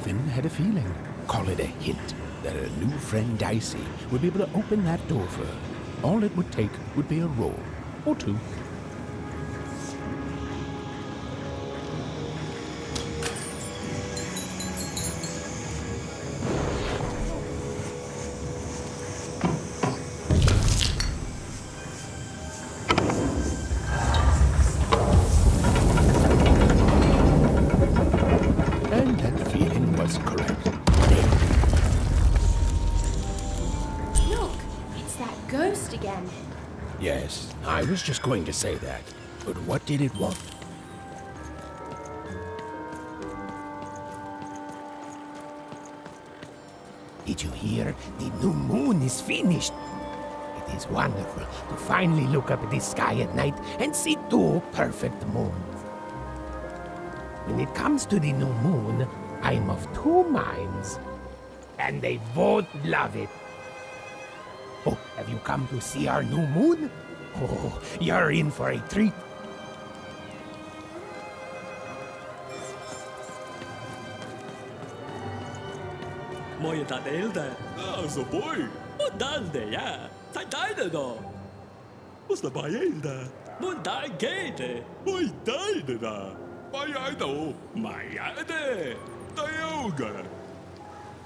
even had a feeling, call it a hint, that her new friend Dicey would be able to open that door for her. All it would take would be a roll or two. And that feeling was correct. Look, it's that ghost again. Yes, I was just going to say that. But what did it want? Did you hear? The new moon is finished. It is wonderful to finally look up at the sky at night and see two perfect moons. When it comes to the new moon, I'm of two minds. And they both love it. Oh, have you come to see our new moon? Oh, you're in for a treat. Moje tadelde. Also, boy. Und dann der ja. Sei deine doch. Was da bei Elda? Und dann geht. Oi, deine da. Bei Eido. Meine. Da Yoga.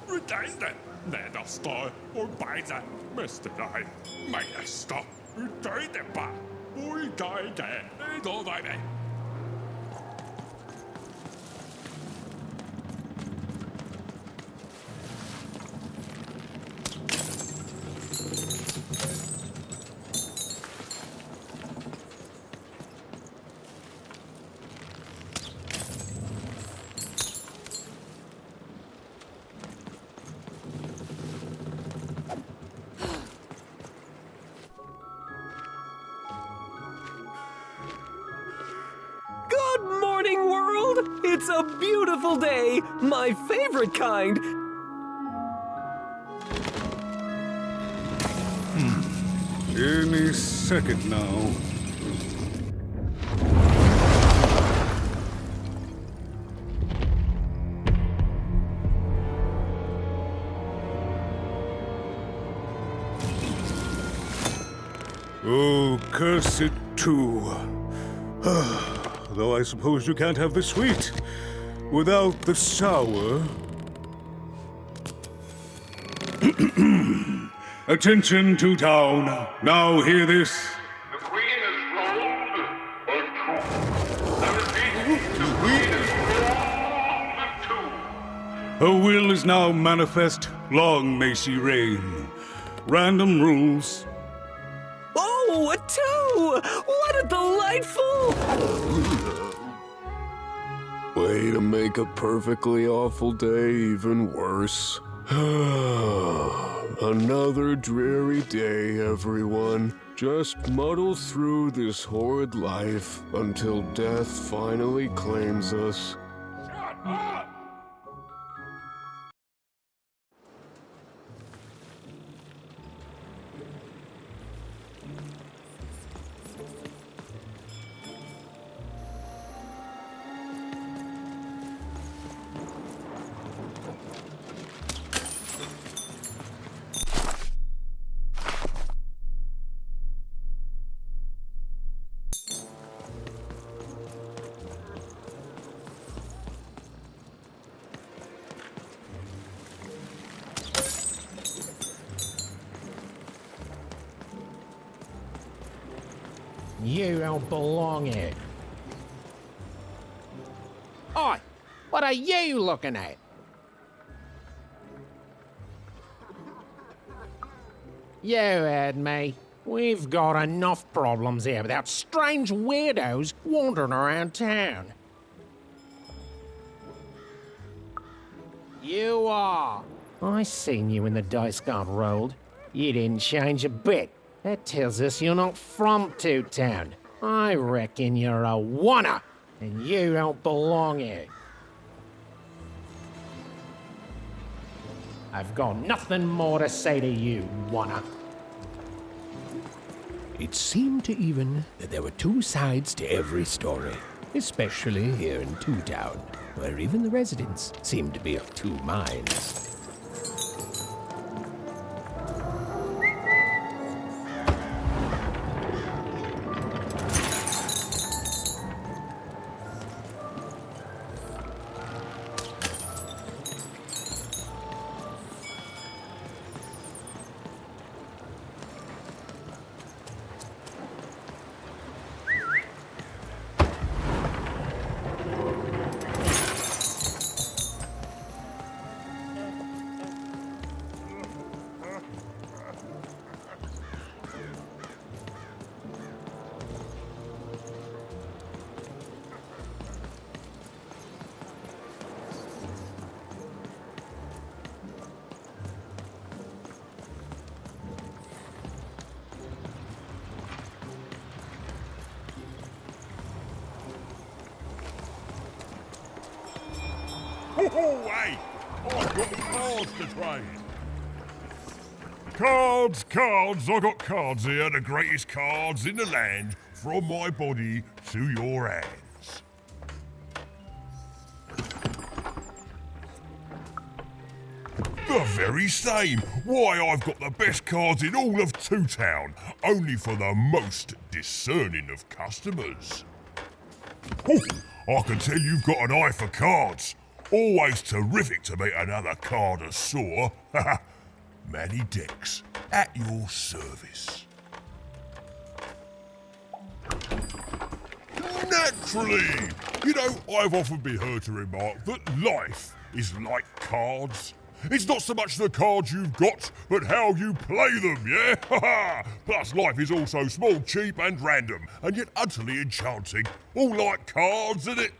Redeinde. Nej, der står og bejder. Mester dig. Mester. Redeinde bare. Oi, deine. Det er vej med. Good morning, world! It's a beautiful day, my favorite kind. Any second now. Oh, curse it too. Though I suppose you can't have the sweet without the sour. Attention to town. Now hear this. The Queen is rolled or two. I repeat, the Queen is rolled with two. Her will is now manifest. Long may she reign. Random rules. Oh, a two! What a delightful... Way to make a perfectly awful day even worse. Another dreary day, everyone. Just muddle through this horrid life until death finally claims us. Shut up! You don't belong here. Oi! What are you looking at? You heard me. We've got enough problems here without strange weirdos wandering around town. You are. I seen you when the dice got rolled. You didn't change a bit. That tells us you're not from Two Town. I reckon you're a wanna, and you don't belong here. I've got nothing more to say to you, wanna. It seemed to even that there were two sides to every story, especially here in Two Town. where even the residents seem to be of two minds. Hey! I've got cards to trade. Cards, cards, I got cards here, the greatest cards in the land, from my body to your hands. The very same. Why, I've got the best cards in all of Two Town, only for the most discerning of customers. Oh, I can tell you've got an eye for cards. Always terrific to meet another connoisseur. Manny Dex, at your service. Naturally! You know, I've often been heard to remark that life is like cards. It's not so much the cards you've got, but how you play them, yeah? Plus, life is also small, cheap, and random, and yet utterly enchanting. All like cards, isn't it?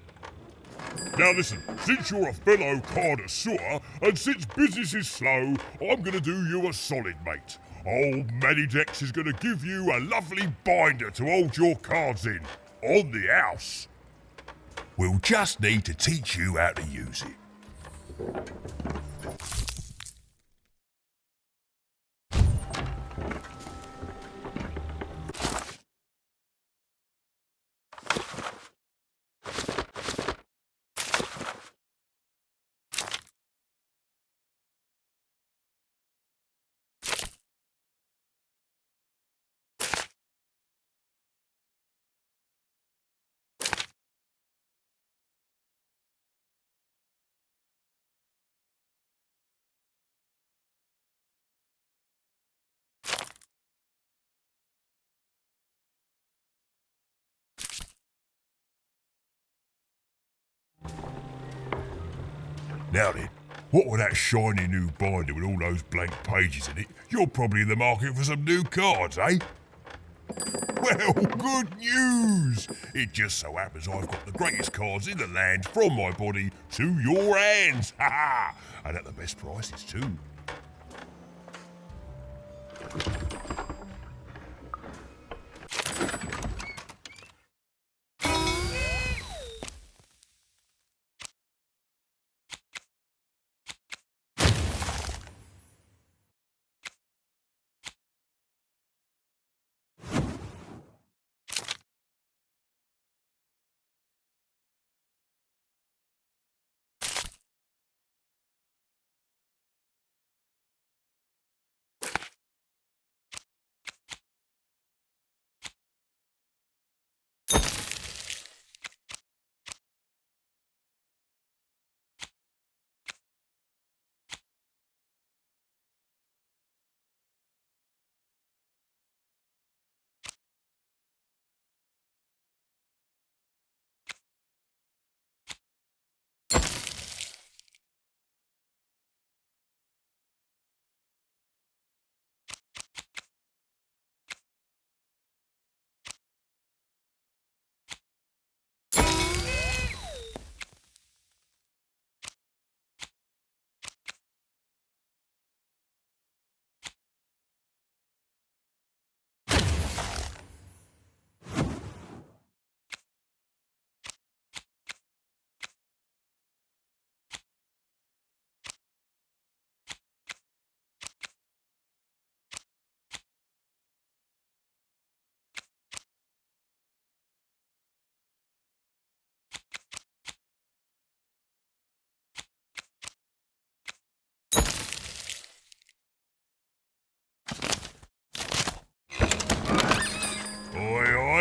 Now listen, since you're a fellow connoisseur, and since business is slow, I'm gonna do you a solid, mate. Old Manny Dex is gonna give you a lovely binder to hold your cards in, on the house. We'll just need to teach you how to use it. Now then, what with that shiny new binder with all those blank pages in it, you're probably in the market for some new cards, eh? Well, good news! It just so happens I've got the greatest cards in the land from my body to your hands, ha ha! And at the best prices too.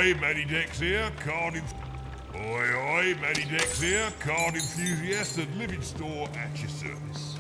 oi, Matty Dex here, Oi, oi, Matty Dex here, card enthusiast and living store at your service.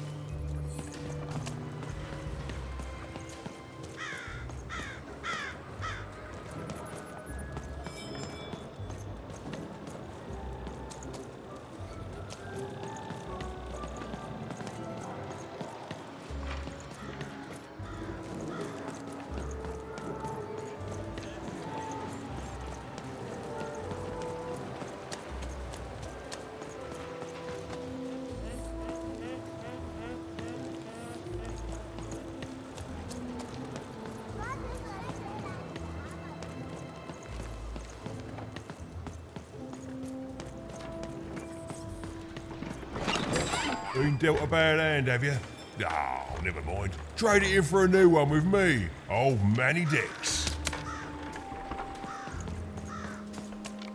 Been dealt a bad hand, have you? Oh, never mind. Trade it in for a new one with me, old Manny Dex.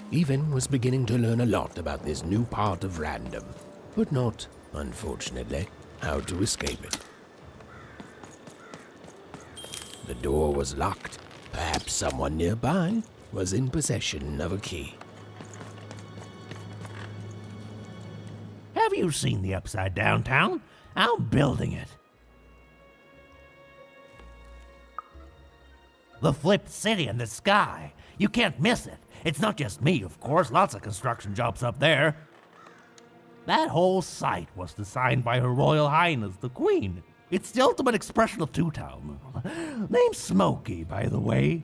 Even was beginning to learn a lot about this new part of Random, but not, unfortunately, how to escape it. The door was locked. Perhaps someone nearby was in possession of a key. Have you seen the Upside Down Town? I'm building it. The flipped city in the sky. You can't miss it. It's not just me, of course. Lots of construction jobs up there. That whole site was designed by Her Royal Highness, the Queen. It's the ultimate expression of Two Town. Name's Smokey, by the way.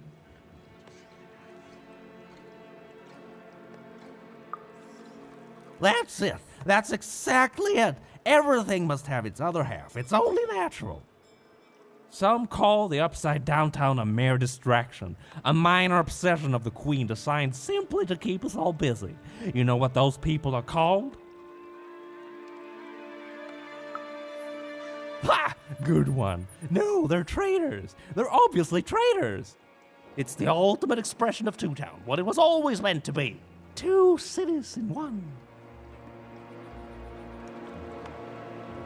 That's it. That's exactly it. Everything must have its other half. It's only natural. Some call the Upside Down Town a mere distraction, a minor obsession of the Queen designed simply to keep us all busy. You know what those people are called? Ha! Good one. No, they're traitors. They're obviously traitors. It's the ultimate expression of Two Town, what it was always meant to be. Two cities in one.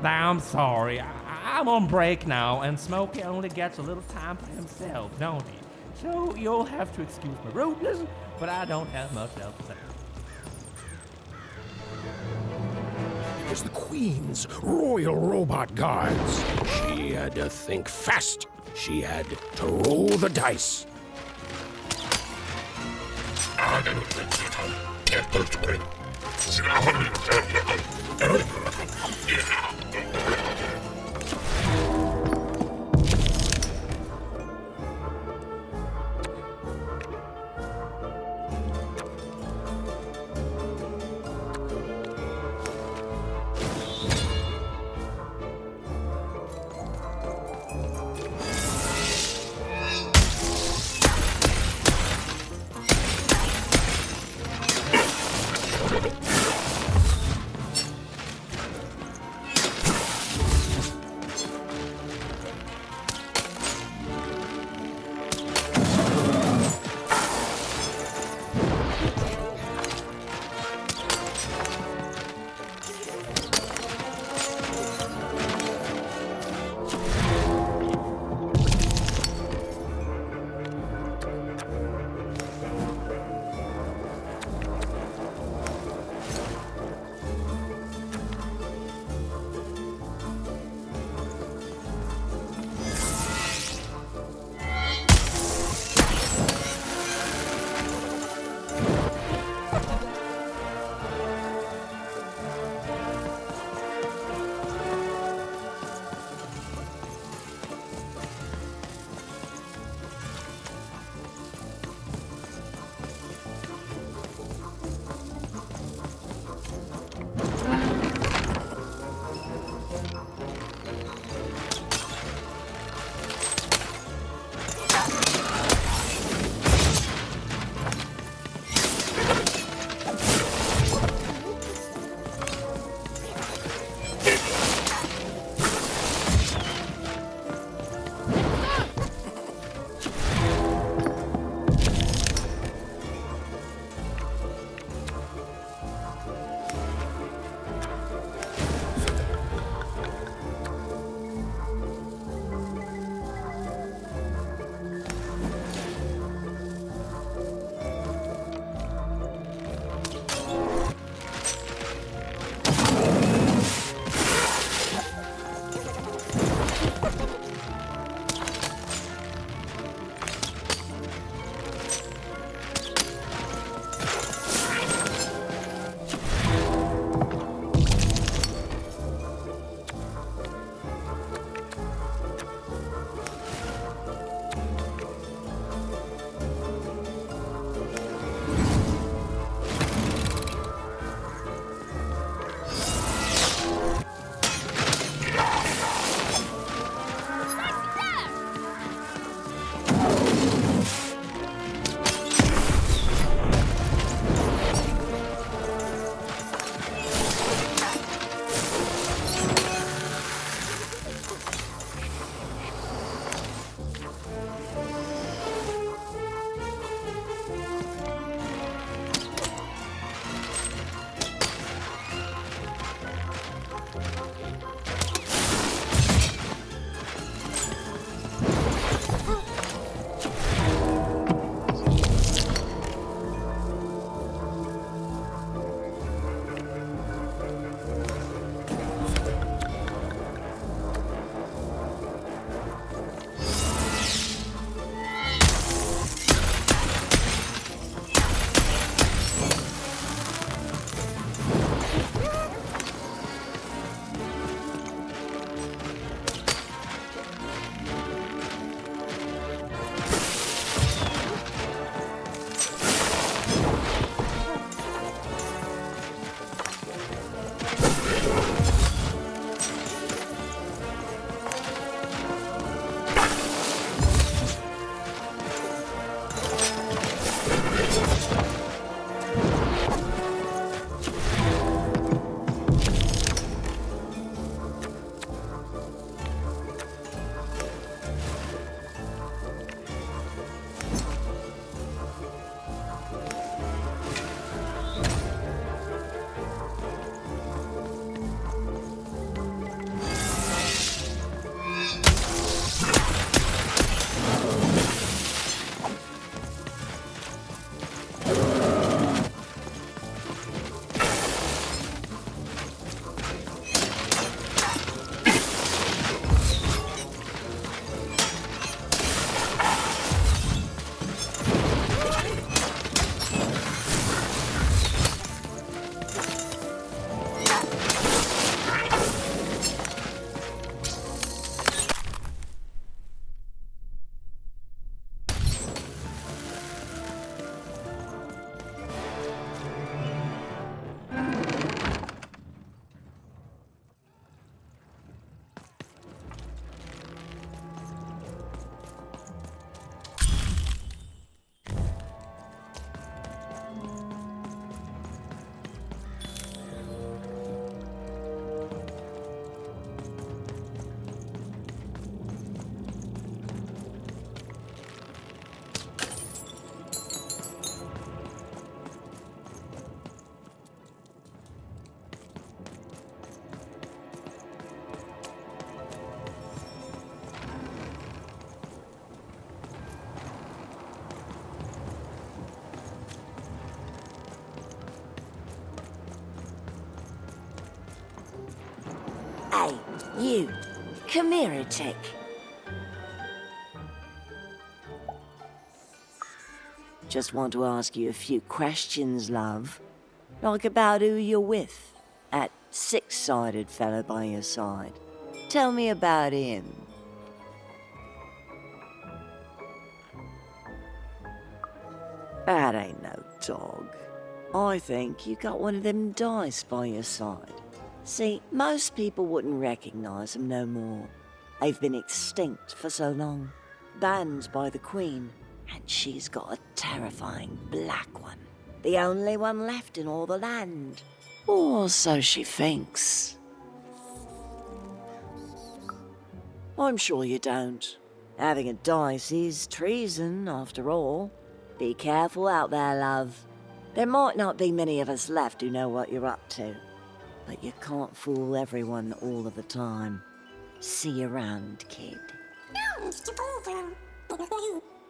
I'm sorry, I'm on break now, and Smokey only gets a little time for himself, don't he? So you'll have to excuse my rudeness, but I don't have much else to say. It was the Queen's Royal Robot Guards. She had to think fast. She had to roll the dice. You, come here a tick. Just want to ask you a few questions, love. Like about who you're with. That six-sided fellow by your side. Tell me about him. That ain't no dog. I think you got one of them dice by your side. See, most people wouldn't recognize them no more. They've been extinct for so long. Banned by the Queen. And she's got a terrifying black one. The only one left in all the land. Or so she thinks. I'm sure you don't. Having a dice is treason, after all. Be careful out there, love. There might not be many of us left who know what you're up to. But you can't fool everyone all of the time. See you around, kid.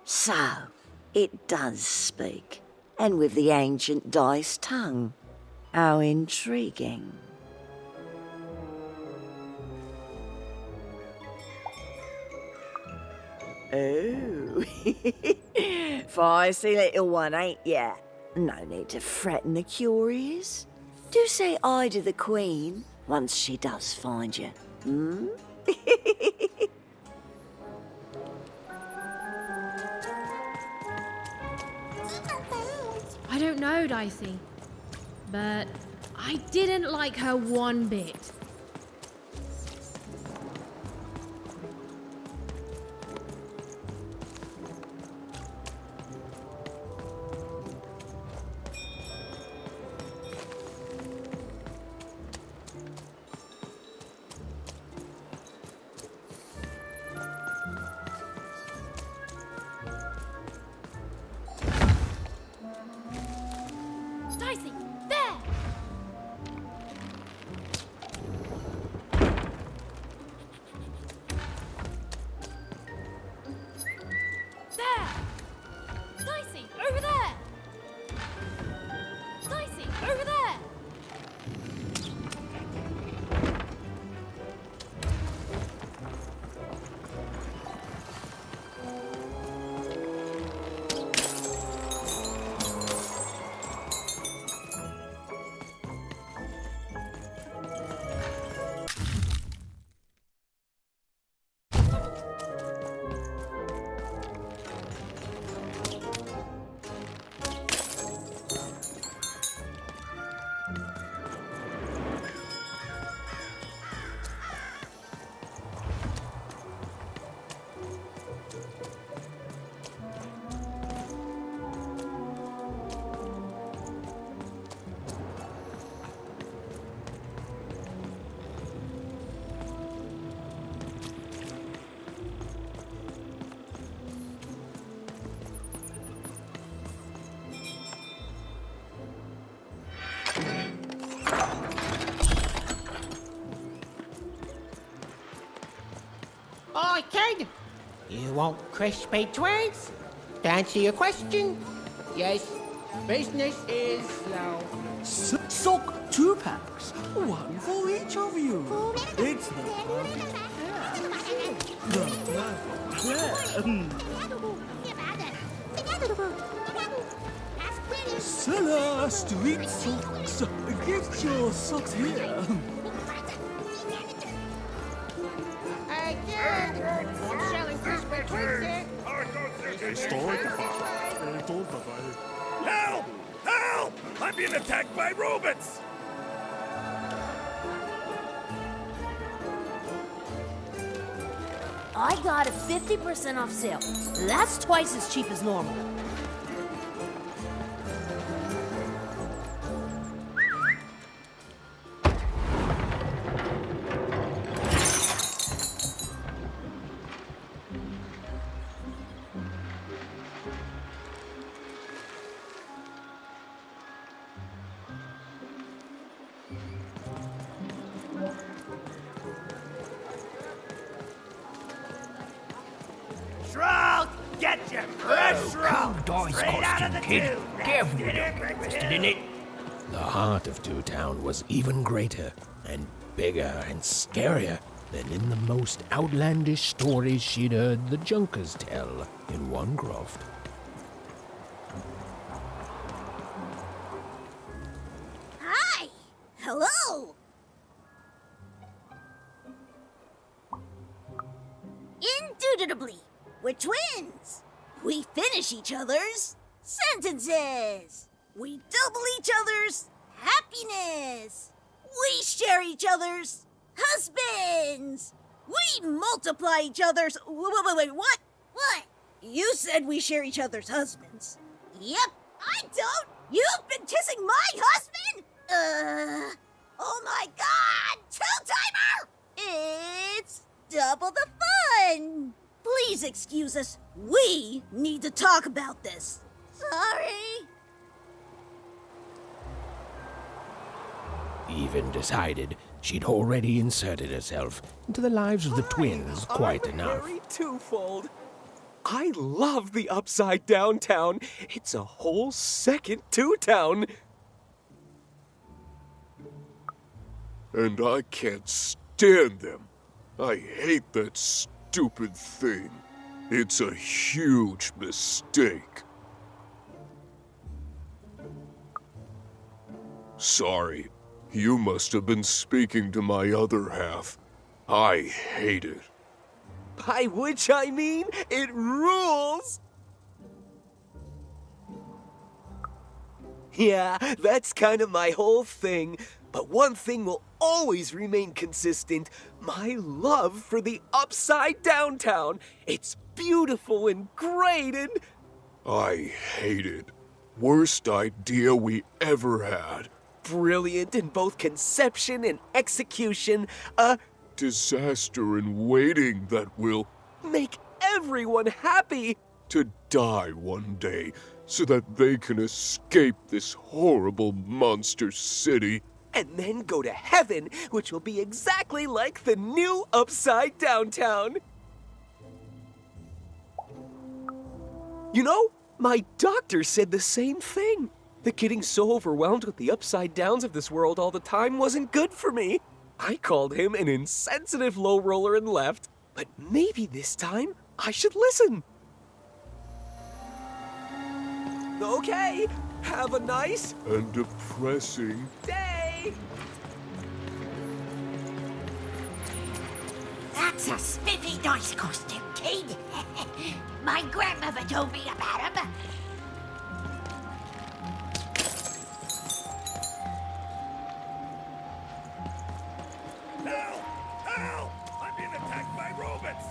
So, it does speak. And with the ancient dice tongue. How intriguing. Oh, feisty little one, ain't ya? No need to threaten the curious. Do say aye to the Queen once she does find you, hmm? I don't know, Dicey. But I didn't like her one bit. Dicey, there! There! Dicey, over there! Dicey, over there! Oi, kid! You want crispy twigs? To answer your question, yes, business is slow. Sock 2 packs, one for each of you. It's the perfect Seller Street Socks. Get your socks here. Hey, kid! I'm selling crispy twigs here. Help! Help! I'm being attacked by robots! I got a 50% off sale. That's twice as cheap as normal. Shroud! Get your fresh shroud! Dice Straight out of costume, the kid. tube. Careful, you don't get twisted in it. The heart of Two Town was even greater and bigger and scarier than in the most outlandish stories she'd heard the Junkers tell in one croft. Hi! Hello! Indubitably, we're twins. We finish each other's sentences. We double each other's happiness. We share each other's husbands. We multiply each other's. Wait, what? What? You said we share each other's husbands. Yep, I don't. You've been kissing my husband? Oh my god! Two-timer! It's double the fun! Please excuse us. We need to talk about this. Sorry. Even decided she'd already inserted herself into the lives of the twins quite enough. Harry Twofold. I love the Upside Down Town. It's a whole second Two-Town. And I can't stand them. I hate that stupid thing. It's a huge mistake. Sorry, you must have been speaking to my other half. I hate it. By which I mean, it rules! Yeah, that's kind of my whole thing. But one thing will always remain consistent. My love for the Upside Down Town. It's beautiful and great and... I hate it. Worst idea we ever had. brilliant in both conception and execution. A disaster in waiting that will make everyone happy. To die one day so that they can escape this horrible monster city. And then go to heaven, which will be exactly like the new Upside Down Town. You know, my doctor said the same thing. That getting so overwhelmed with the upside downs of this world all the time wasn't good for me. I called him an insensitive low roller and left. But maybe this time I should listen. Okay, have a nice and depressing day. That's a spiffy nice costume, kid. My grandmother told me about him. Help! Help! I'm being attacked by robots!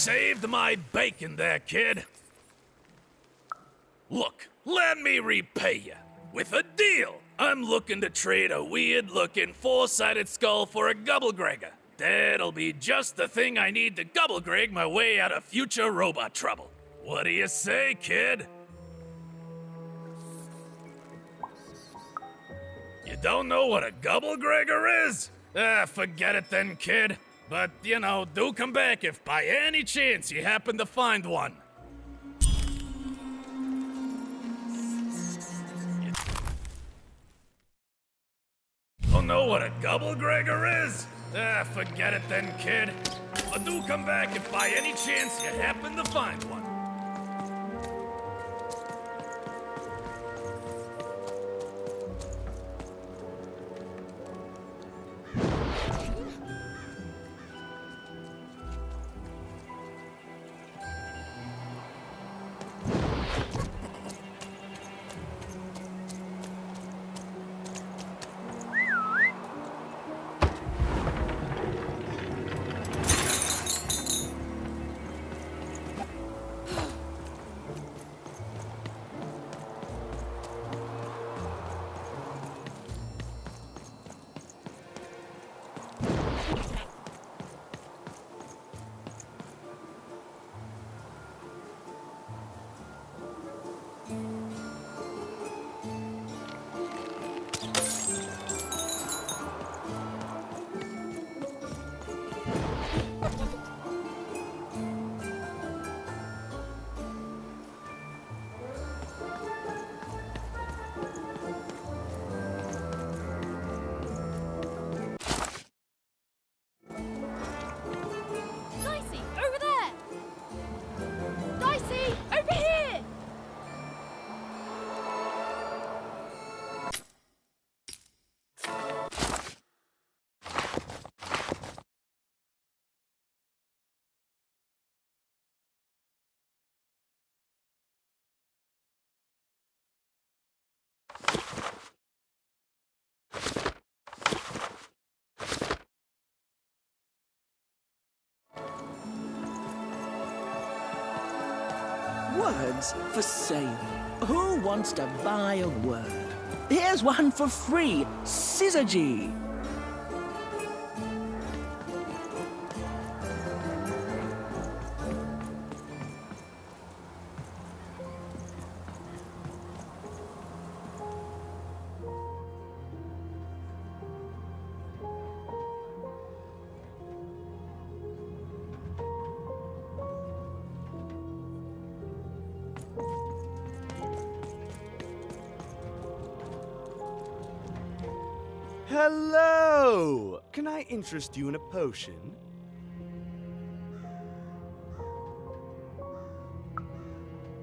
saved my bacon there, kid. Look, let me repay you. With a deal. I'm looking to trade a weird-looking four-sided skull for a Gubblegregger. That'll be just the thing I need to Gubblegreg my way out of future robot trouble. What do you say, kid? You don't know what a Gubblegregger is? Forget it then, kid. But, you know, do come back if by any chance you happen to find one. Don't know what a Gubblegregger is? Forget it then, kid. But do come back if by any chance you happen to find one. Dicey, over there! Dicey, over here! Words for sale. Who wants to buy a word? Here's one for free. Syzygy. Hello! Can I interest you in a potion?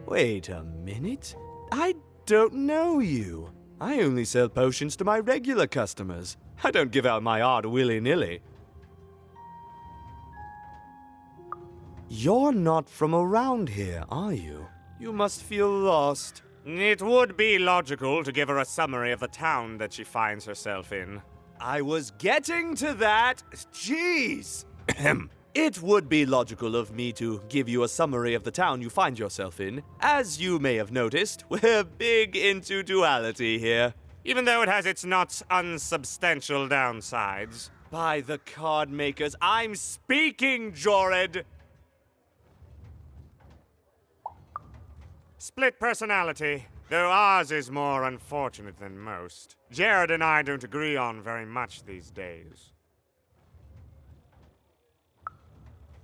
Wait a minute. I don't know you. I only sell potions to my regular customers. I don't give out my art willy-nilly. You're not from around here, are you? You must feel lost. It would be logical to give her a summary of the town that she finds herself in. I was getting to that. Jeez! It would be logical of me to give you a summary of the town you find yourself in. As you may have noticed, we're big into duality here. Even though it has its not unsubstantial downsides. By the card makers, I'm speaking, Jorid! Split personality, though ours is more unfortunate than most. Jared and I don't agree on very much these days.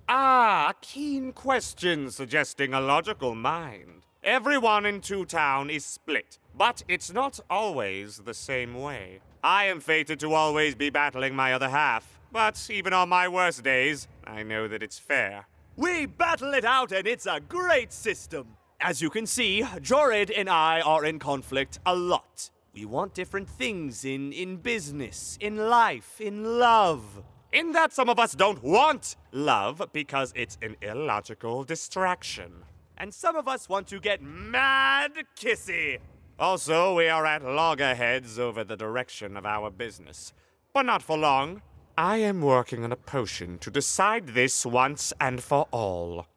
Ah, a keen question suggesting a logical mind. Everyone in Two Town is split, but it's not always the same way. I am fated to always be battling my other half, but even on my worst days, I know that it's fair. We battle it out and it's a great system! As you can see, Jorid and I are in conflict a lot. We want different things in business, in life, in love. In that some of us don't want love because it's an illogical distraction. And some of us want to get mad kissy. Also, we are at loggerheads over the direction of our business. But not for long. I am working on a potion to decide this once and for all.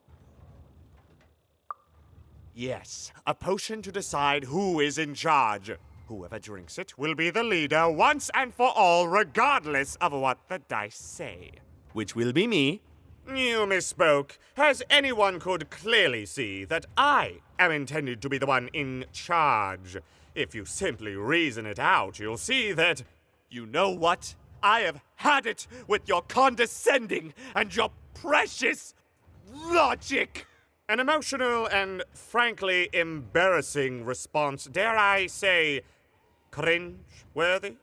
Yes, a potion to decide who is in charge. Whoever drinks it will be the leader once and for all, regardless of what the dice say. Which will be me. You misspoke, as anyone could clearly see that I am intended to be the one in charge. If you simply reason it out, you'll see that... You know what? I have had it with your condescending and your precious logic. An emotional and frankly embarrassing response, dare I say, cringe-worthy?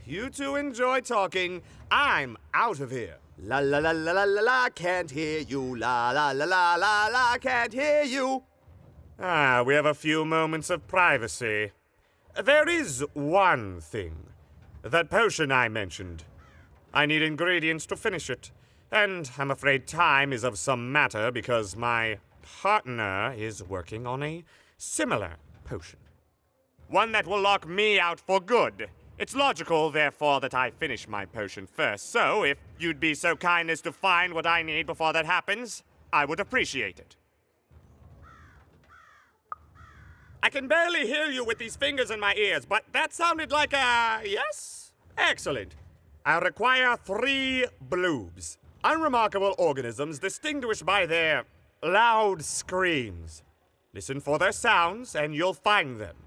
You two enjoy talking. I'm out of here. La la la la la la la, can't hear you. La la la la la la, can't hear you. Ah, we have a few moments of privacy. There is one thing. That potion I mentioned. I need ingredients to finish it. And I'm afraid time is of some matter because my partner is working on a similar potion. One that will lock me out for good. It's logical, therefore, that I finish my potion first. So, if you'd be so kind as to find what I need before that happens, I would appreciate it. I can barely hear you with these fingers in my ears, but that sounded like a yes? Excellent. I require 3 bloobs. Unremarkable organisms distinguished by their loud screams. Listen for their sounds, and you'll find them.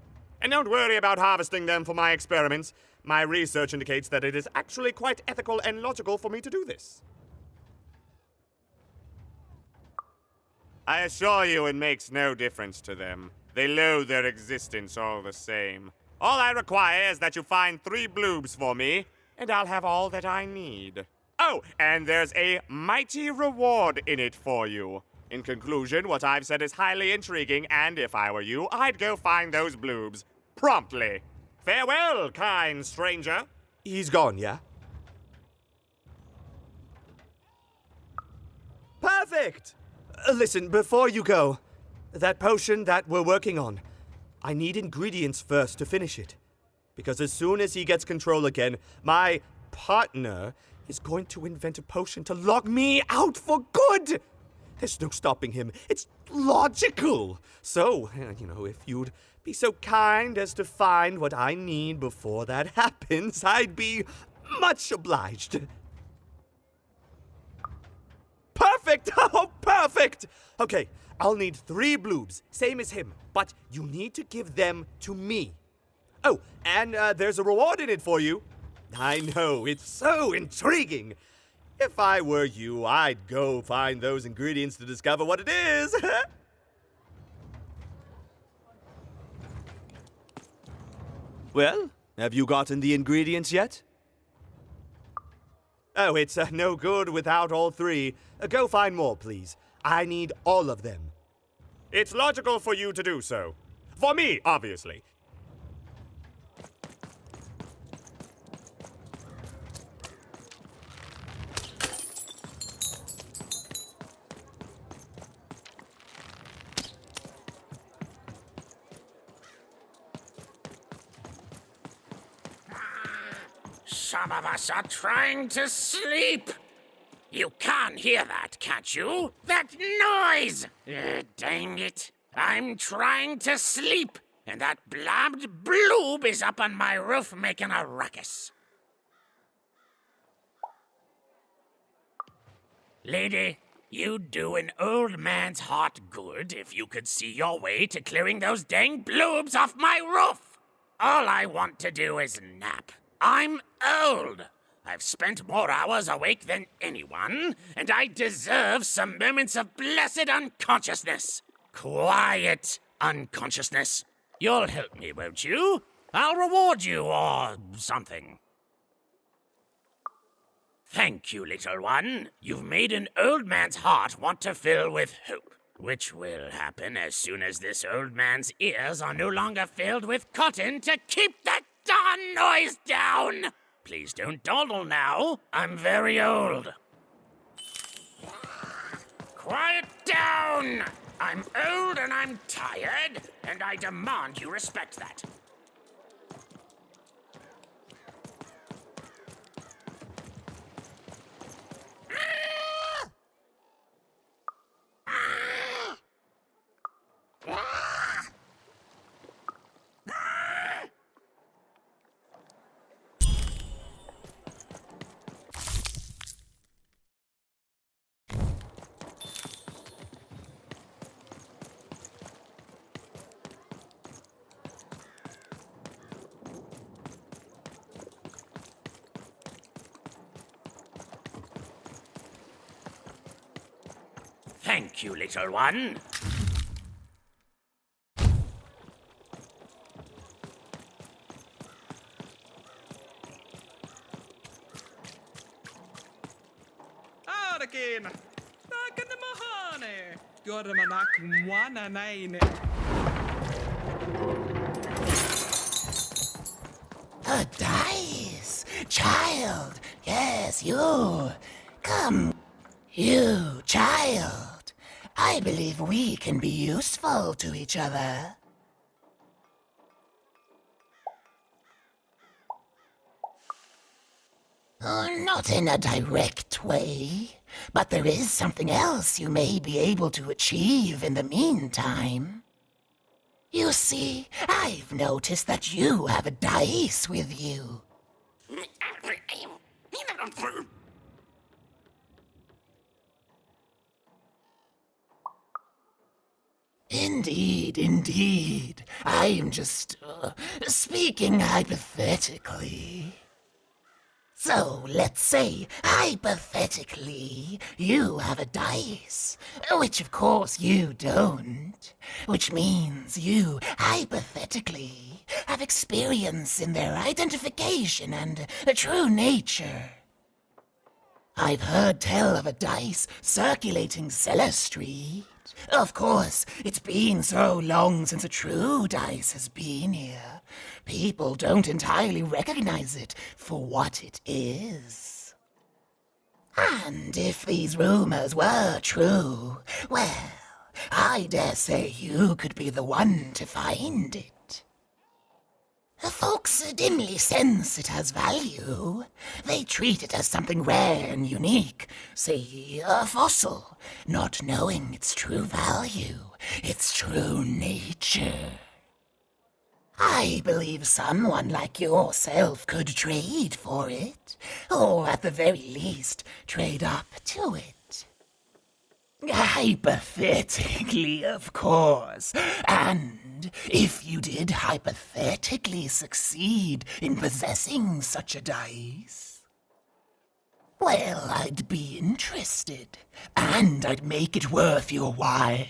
And don't worry about harvesting them for my experiments. My research indicates that it is actually quite ethical and logical for me to do this. I assure you it makes no difference to them. They loathe their existence all the same. All I require is that you find 3 bloobs for me, and I'll have all that I need. Oh, and there's a mighty reward in it for you. In conclusion, what I've said is highly intriguing, and if I were you, I'd go find those bloobs. Promptly. Farewell, kind stranger. He's gone, yeah? Perfect! Listen, before you go, that potion that we're working on, I need ingredients first to finish it. Because as soon as he gets control again, my partner is going to invent a potion to lock me out for good! There's no stopping him. It's logical. So, if you'd be so kind as to find what I need before that happens, I'd be much obliged. Perfect! Oh, perfect! Okay, I'll need 3 bloobs, same as him, but you need to give them to me. Oh, and there's a reward in it for you. I know, it's so intriguing. If I were you, I'd go find those ingredients to discover what it is. Well, have you gotten the ingredients yet? Oh, it's no good without all 3. Go find more, please. I need all of them. It's logical for you to do so. For me, obviously. Some of us are trying to sleep. You can't hear that, can't you? That noise! Dang it. I'm trying to sleep, and that blabbed bloob is up on my roof making a ruckus. Lady, you'd do an old man's heart good if you could see your way to clearing those dang bloobs off my roof. All I want to do is nap. I'm old. I've spent more hours awake than anyone, and I deserve some moments of blessed unconsciousness. Quiet unconsciousness. You'll help me, won't you? I'll reward you or something. Thank you, little one. You've made an old man's heart want to fill with hope, which will happen as soon as this old man's ears are no longer filled with cotton to keep that darn noise down. Please don't dawdle now. I'm very old. Quiet down! I'm old and I'm tired, and I demand you respect that. Thank you, little one. Ainakin! Nakenne mahane! Jorma nakmwana näin. A dice! Child! Yes, you! Come, you, child! I believe we can be useful to each other. Not in a direct way, but there is something else you may be able to achieve in the meantime. You see, I've noticed that you have a dice with you. Indeed. I am just speaking hypothetically. So, let's say, hypothetically, you have a dice, which of course you don't, which means you, hypothetically, have experience in their identification and true nature. I've heard tell of a dice circulating Cellar Street. Of course, it's been so long since a true dice has been here. People don't entirely recognize it for what it is. And if these rumors were true, well, I dare say you could be the one to find it. Folks dimly sense it has value. They treat it as something rare and unique, say a fossil, not knowing its true value, its true nature. I believe someone like yourself could trade for it, or at the very least, trade up to it. Hypothetically, of course, and if you did hypothetically succeed in possessing such a dice, well, I'd be interested, and I'd make it worth your while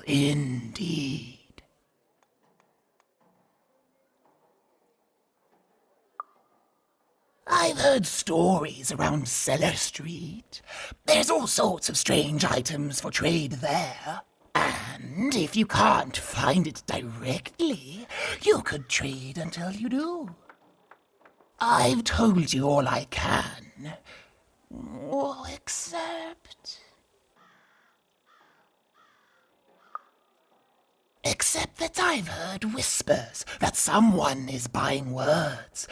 indeed. I've heard stories around Cellar Street. There's all sorts of strange items for trade there. And if you can't find it directly, you could trade until you do. I've told you all I can. Except that I've heard whispers that someone is buying words,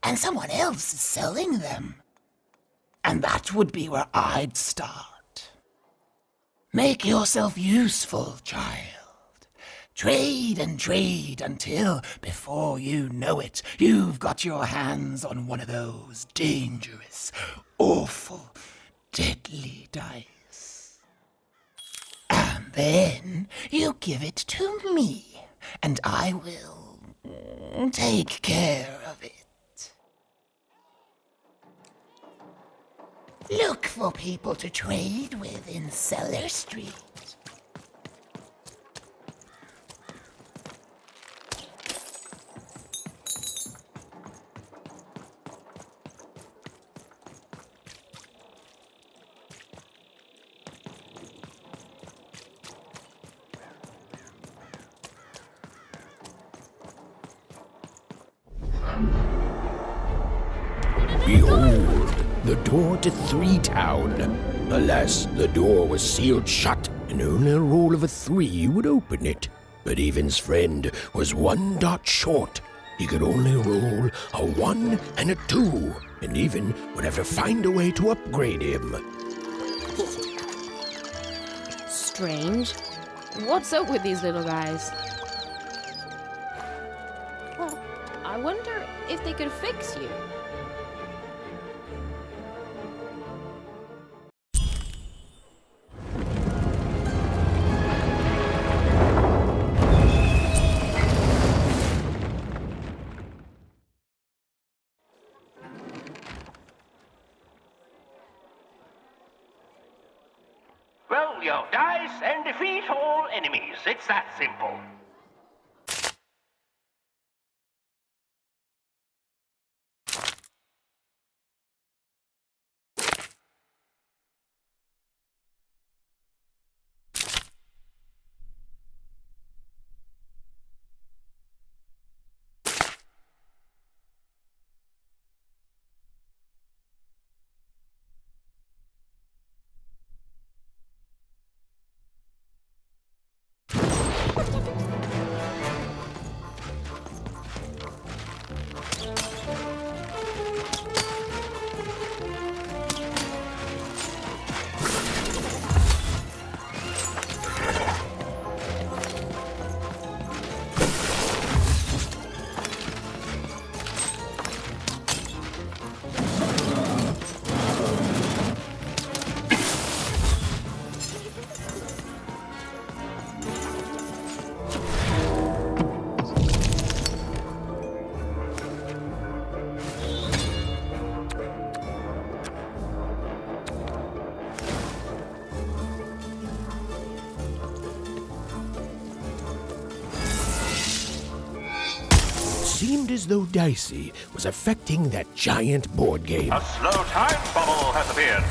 and someone else is selling them. And that would be where I'd start. Make yourself useful, child. Trade and trade until, before you know it, you've got your hands on one of those dangerous, awful, deadly dice. And then you give it to me, and I will take care of it. Look for people to trade with in Cellar Street. Behold, the door to Three Town. Alas, the door was sealed shut, and only a roll of a 3 would open it. But Evan's friend was 1 dot short. He could only roll a 1 and a 2, and Evan would have to find a way to upgrade him. Strange. What's up with these little guys? Well, I wonder if they could fix you. Roll your dice and defeat all enemies. It's that simple. Seemed as though Dicey was affecting that giant board game. A slow time bubble has appeared.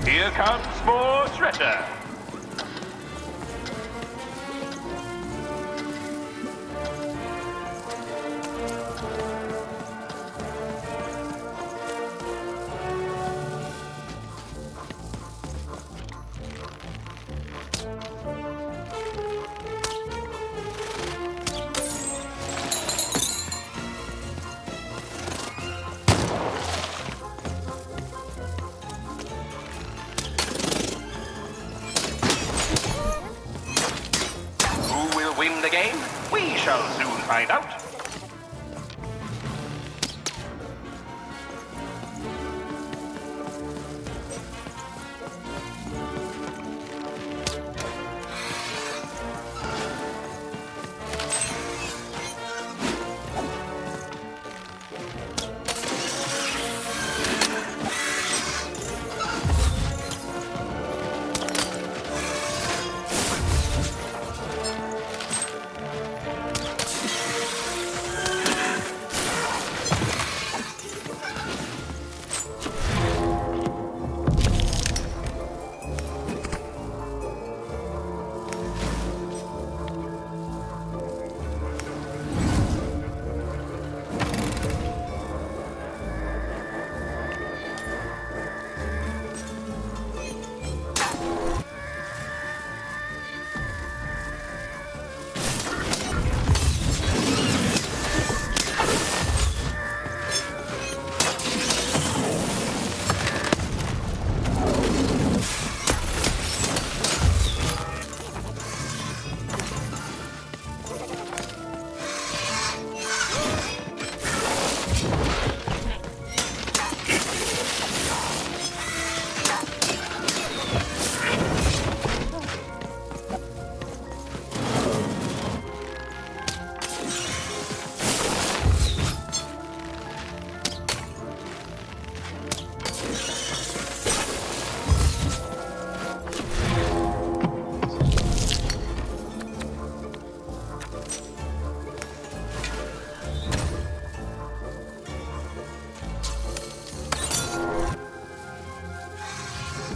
Here comes more treasure.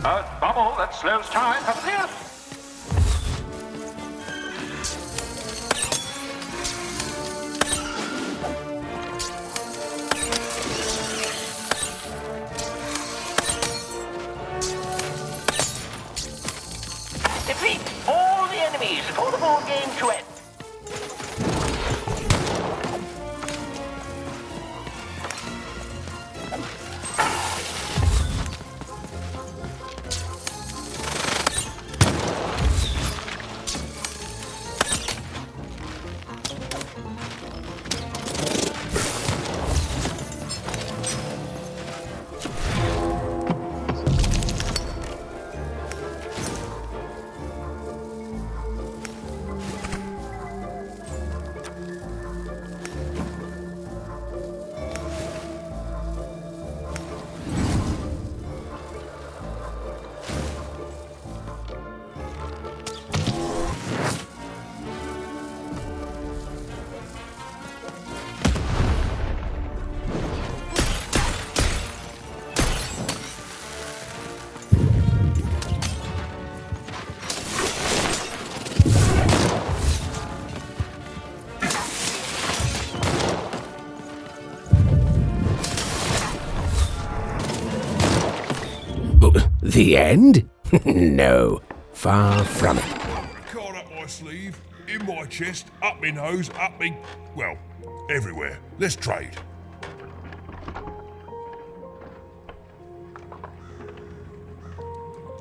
A bubble that slows time has appeared. Defeat all the enemies for the ball game to end. The end? No, far from it. A card up my sleeve, in my chest, up my nose, up me... well, everywhere. Let's trade.